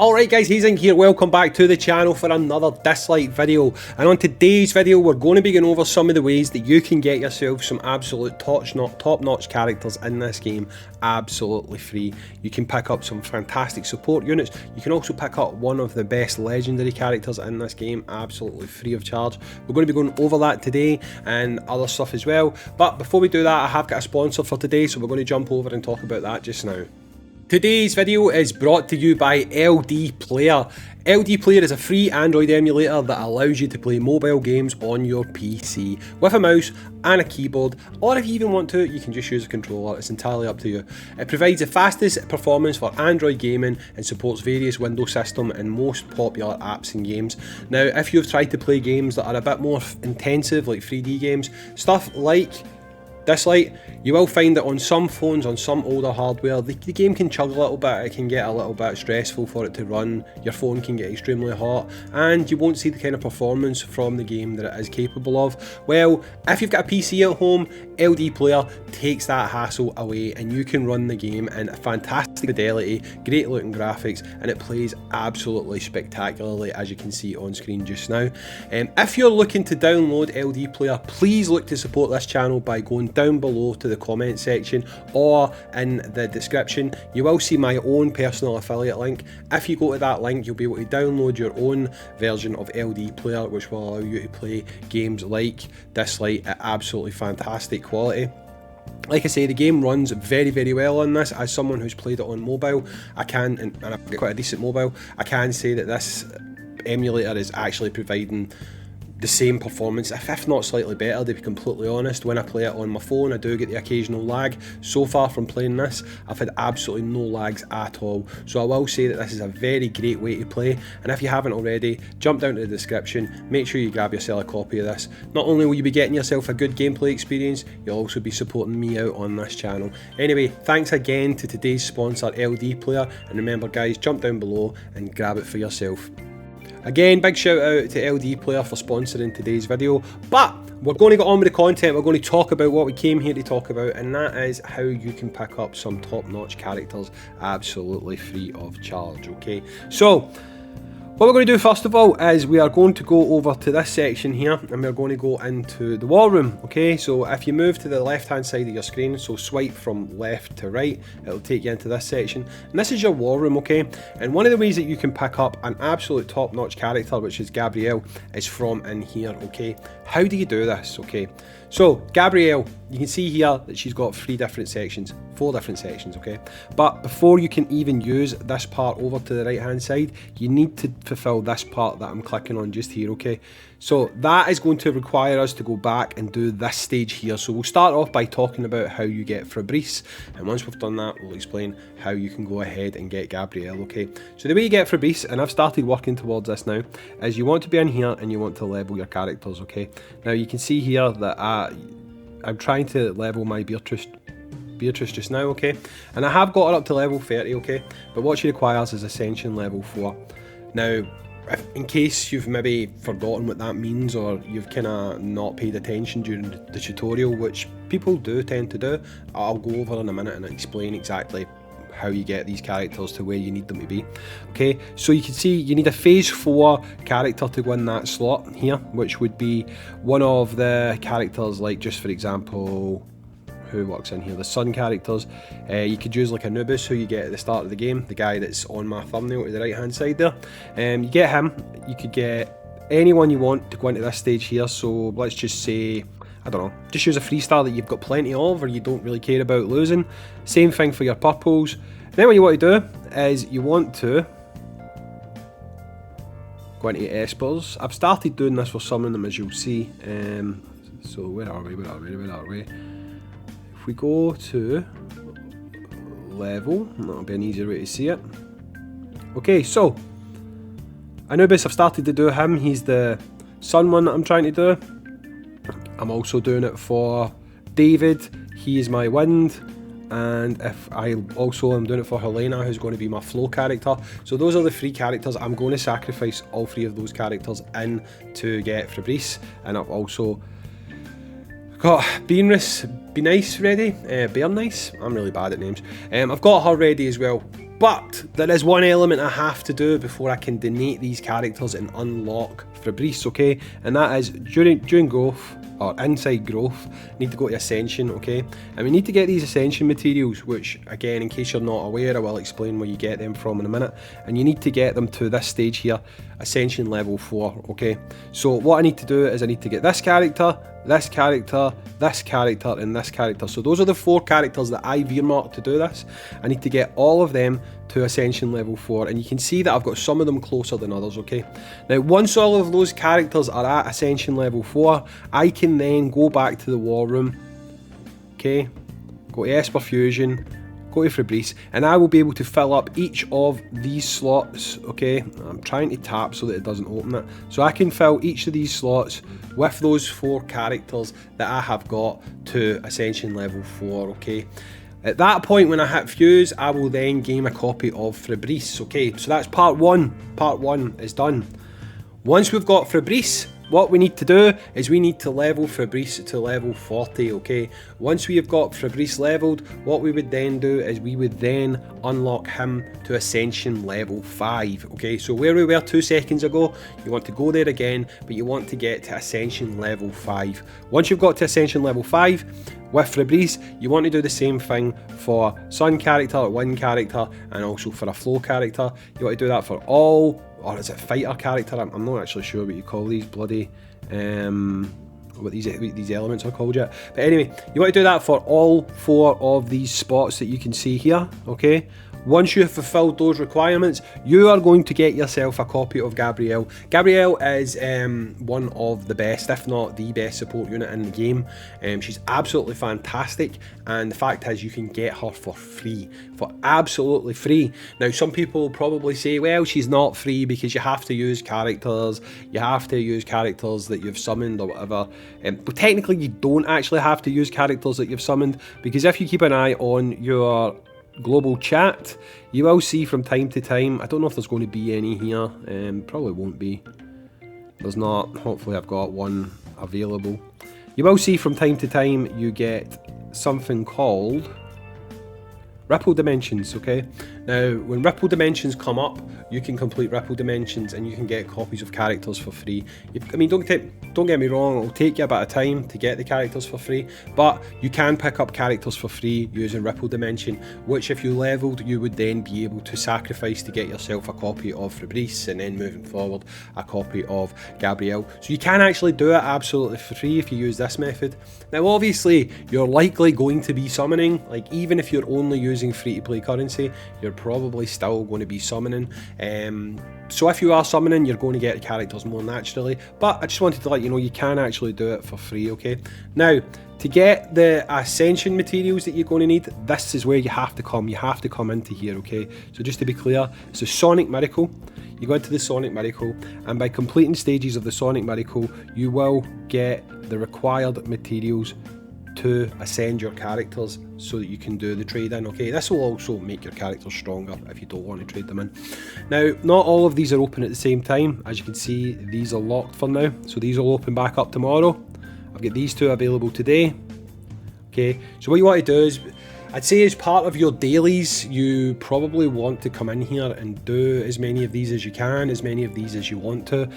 Alright guys, Hazing here, welcome back to the channel for another Dislyte video. And on today's video we're going to be going over some of the ways that you can get yourself some absolute top-notch characters in this game absolutely free. You can pick up some fantastic support units, you can also pick up one of the best legendary characters in this game absolutely free of charge. We're going to be going over that today and other stuff as well. But before we do that, I have got a sponsor for today, so we're going to jump over and talk about that just now. Today's video is brought to you by LDPlayer. LDPlayer is a free Android emulator that allows you to play mobile games on your PC with a mouse and a keyboard, or if you even want to, you can just use a controller. It's entirely up to you. It provides the fastest performance for Android gaming and supports various Windows system and most popular apps and games. Now, if you've tried to play games that are a bit more intensive, like 3D games, stuff like Dislyte, you will find that on some phones, on some older hardware, the game can chug a little bit, it can get a little bit stressful for it to run, your phone can get extremely hot, and you won't see the kind of performance from the game that it is capable of. Well, if you've got a PC at home, LDPlayer takes that hassle away and you can run the game in fantastic fidelity, great looking graphics, and it plays absolutely spectacularly, as you can see on screen just now. If you're looking to download LDPlayer, please look to support this channel by going down below to the comment section or in the description. You will see my own personal affiliate link. If you go to that link, you'll be able to download your own version of LDPlayer, which will allow you to play games like Dislyte at absolutely fantastic quality. Like I say, the game runs very well on this. As someone who's played it on mobile, I can, and I've got quite a decent mobile, I can say that this emulator is actually providing the same performance, if not slightly better, to be completely honest. When I play it on my phone, I do get the occasional lag. So far from playing this, I've had absolutely no lags at all. So I will say that this is a very great way to play, and if you haven't already, jump down to the description, make sure you grab yourself a copy of this. Not only will you be getting yourself a good gameplay experience, you'll also be supporting me out on this channel. Anyway, thanks again to today's sponsor, LDPlayer, and remember guys, jump down below and grab it for yourself. Again, big shout out to LDPlayer for sponsoring today's video, but we're going to get on with the content. We're going to talk about what we came here to talk about, and that is how you can pick up some top-notch characters absolutely free of charge, okay? So, what we're going to do first of all is we are going to go over to this section here and we're going to go into the war room, okay? So if you move to the left hand side of your screen, so swipe from left to right, it'll take you into this section, and this is your war room, okay? And one of the ways that you can pick up an absolute top-notch character, which is Gabrielle, is from in here, okay? How do you do this, okay? So Gabrielle, you can see here that she's got 4 different sections, okay? But before you can even use this part over to the right hand side, you need to fulfill this part that I'm clicking on just here, okay? So that is going to require us to go back and do this stage here. So we'll start off by talking about how you get Fabrice, and once we've done that, we'll explain how you can go ahead and get Gabrielle, okay? So the way you get Fabrice, and I've started working towards this now, is you want to be in here and you want to level your characters, okay? Now you can see here that I'm trying to level my Beatrice just now, okay? And I have got her up to level 30, okay? But what she requires is Ascension level 4. Now, in case you've maybe forgotten what that means, or you've kind of not paid attention during the tutorial, which people do tend to do, I'll go over in a minute and explain exactly how you get these characters to where you need them to be. Okay, so you can see you need a phase 4 character to win that slot here, which would be one of the characters, like just for example, who works in here, the sun characters. You could use like Anubis, who you get at the start of the game, the guy that's on my thumbnail to the right hand side there. You get him. You could get anyone you want to go into this stage here, so let's just say, I don't know, just use a freestar that you've got plenty of or you don't really care about losing. Same thing for your purples. And then what you want to do is you want to go into Espers. I've started doing this for some of them, as you'll see. So where are we? If we go to level, that'll be an easier way to see it. Okay, so Anubis, I've started to do him. He's the sun one that I'm trying to do. I'm also doing it for David. He is my wind. And if I also am doing it for Helena, who's going to be my flow character. So those are the 3 characters. I'm going to sacrifice all 3 of those characters in to get Fabrice. And I've also got Be Nice ready. Bear Nice. I'm really bad at names. I've got her ready as well. But there is one element I have to do before I can donate these characters and unlock Fabrice, okay? And that is during growth, or inside growth, need to go to Ascension, okay? And we need to get these Ascension materials, which, again, in case you're not aware, I will explain where you get them from in a minute. And you need to get them to this stage here, Ascension level 4, okay? So what I need to do is I need to get this character, this character, this character, and this character. So those are the 4 characters that I've earmarked to do this. I need to get all of them to Ascension level 4, and you can see that I've got some of them closer than others, okay? Now, once all of those characters are at Ascension level 4, I can then go back to the War Room, okay? Go to Esper Fusion, go to Fabrice, and I will be able to fill up each of these slots, okay? I'm trying to tap so that it doesn't open it. So I can fill each of these slots with those 4 characters that I have got to Ascension level 4, okay? At that point, when I hit fuse, I will then gain a copy of Fabrice, okay? So that's part 1. Part 1 is done. Once we've got Fabrice, what we need to do is we need to level Fabrice to level 40, okay? Once we have got Fabrice leveled, what we would then do is we would then unlock him to Ascension level 5, okay? So where we were 2 seconds ago, you want to go there again, but you want to get to Ascension level 5. Once you've got to Ascension level 5, with Fabrice, you want to do the same thing for Sun character, Wind character, and also for a Flow character. You want to do that for all, or is it Fighter character? I'm not actually sure what you call these bloody, what these elements are called yet. But anyway, you want to do that for all 4 of these spots that you can see here, okay? Once you have fulfilled those requirements, you are going to get yourself a copy of Gabrielle. Gabrielle is one of the best, if not the best support unit in the game. She's absolutely fantastic, and the fact is you can get her for free, for absolutely free. Now, some people probably say, well, she's not free because you have to use characters, that you've summoned or whatever. But technically you don't actually have to use characters that you've summoned, because if you keep an eye on your global chat, you will see from time to time, I don't know if there's going to be any here, probably won't be, there's not, hopefully I've got one available. You will see from time to time you get something called Ripple Dimensions, okay? Now, when Ripple Dimensions come up, you can complete Ripple Dimensions and you can get copies of characters for free. I mean, don't get me wrong, it'll take you a bit of time to get the characters for free, but you can pick up characters for free using Ripple Dimension, which if you leveled, you would then be able to sacrifice to get yourself a copy of Fabrice, and then moving forward, a copy of Gabrielle. So you can actually do it absolutely for free if you use this method. Now, obviously, you're likely going to be summoning, like even if you're only using free-to-play currency, you're probably still going to be summoning. So if you are summoning, you're going to get characters more naturally, but I just wanted to let you know you can actually do it for free, okay? Now, to get the Ascension materials that you're going to need, this is where you have to come. You have to come into here, okay? So just to be clear, it's a Sonic Miracle. You go into the Sonic Miracle, and by completing stages of the Sonic Miracle, you will get the required materials to ascend your characters so that you can do the trade-in, okay? This will also make your characters stronger if you don't want to trade them in. Now, not all of these are open at the same time. As you can see, these are locked for now, so these will open back up tomorrow. I've got these 2 available today, okay? So what you want to do is, I'd say as part of your dailies, you probably want to come in here and do as many of these as you can, as many of these as you want to.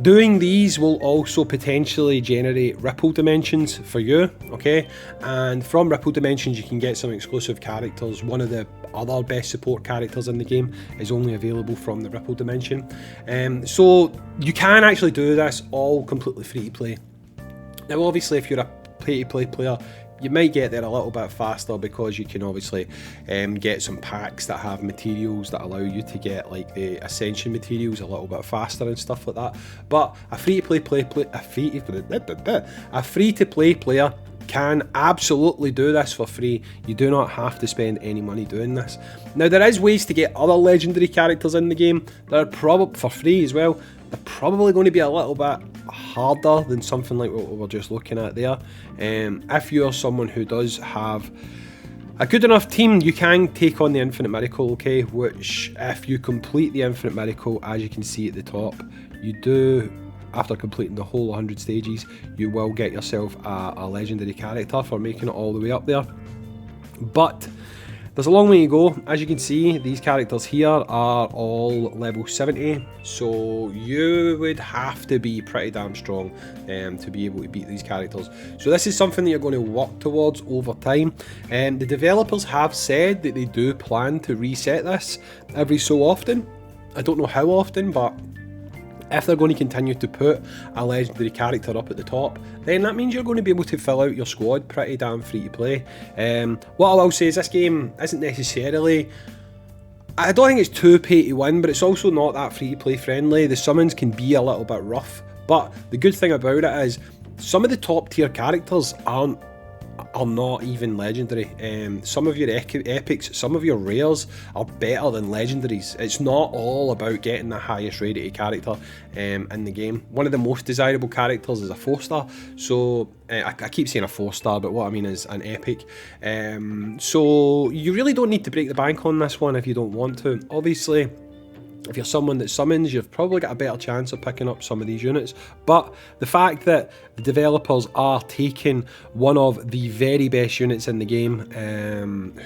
Doing these will also potentially generate Ripple Dimensions for you, okay? And from Ripple Dimensions, you can get some exclusive characters. One of the other best support characters in the game is only available from the Ripple Dimension. So you can actually do this all completely free to play. Now, obviously, if you're a pay-to-play player, you might get there a little bit faster because you can obviously get some packs that have materials that allow you to get like the Ascension materials a little bit faster and stuff like that. But a free-to-play player can absolutely do this for free. You do not have to spend any money doing this. Now, there is ways to get other legendary characters in the game that are probably for free as well. They're probably going to be a little bit harder than something like what we were just looking at there. If you're someone who does have a good enough team, you can take on the Infinite Miracle, okay? Which, if you complete the Infinite Miracle, as you can see at the top, you do, after completing the whole 100 stages, you will get yourself a legendary character for making it all the way up there. But there's a long way to go. As you can see, these characters here are all level 70, so you would have to be pretty damn strong to be able to beat these characters. So this is something that you're going to work towards over time. The developers have said that they do plan to reset this every so often. I don't know how often, but if they're going to continue to put a legendary character up at the top, then that means you're going to be able to fill out your squad pretty damn free to play. What I will say is this game isn't necessarily, I don't think it's too pay to win, but it's also not that free to play friendly. The summons can be a little bit rough, but the good thing about it is some of the top tier characters are not even legendary. Some of your epics, some of your rares are better than legendaries. It's not all about getting the highest rated character in the game. One of the most desirable characters is a 4-star, so I keep saying a 4-star, but what I mean is an epic. So you really don't need to break the bank on this one if you don't want to. Obviously, if you're someone that summons, you've probably got a better chance of picking up some of these units. But the fact that the developers are taking one of the very best units in the game,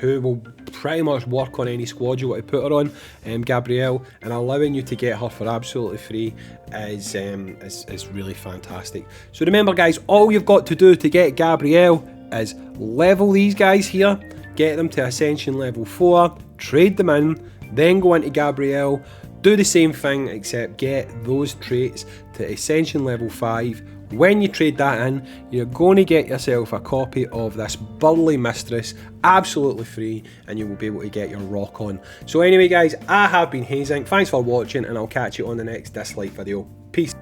who will pretty much work on any squad you want to put her on, Gabrielle, and allowing you to get her for absolutely free is really fantastic. So remember guys, all you've got to do to get Gabrielle is level these guys here, get them to Ascension level 4, trade them in, then go into Gabrielle, do the same thing except get those traits to Ascension level 5. When you trade that in, you're going to get yourself a copy of this burly mistress absolutely free, and you will be able to get your rock on. So anyway guys, I have been Hazing, thanks for watching, and I'll catch you on the next Dislyte video. Peace.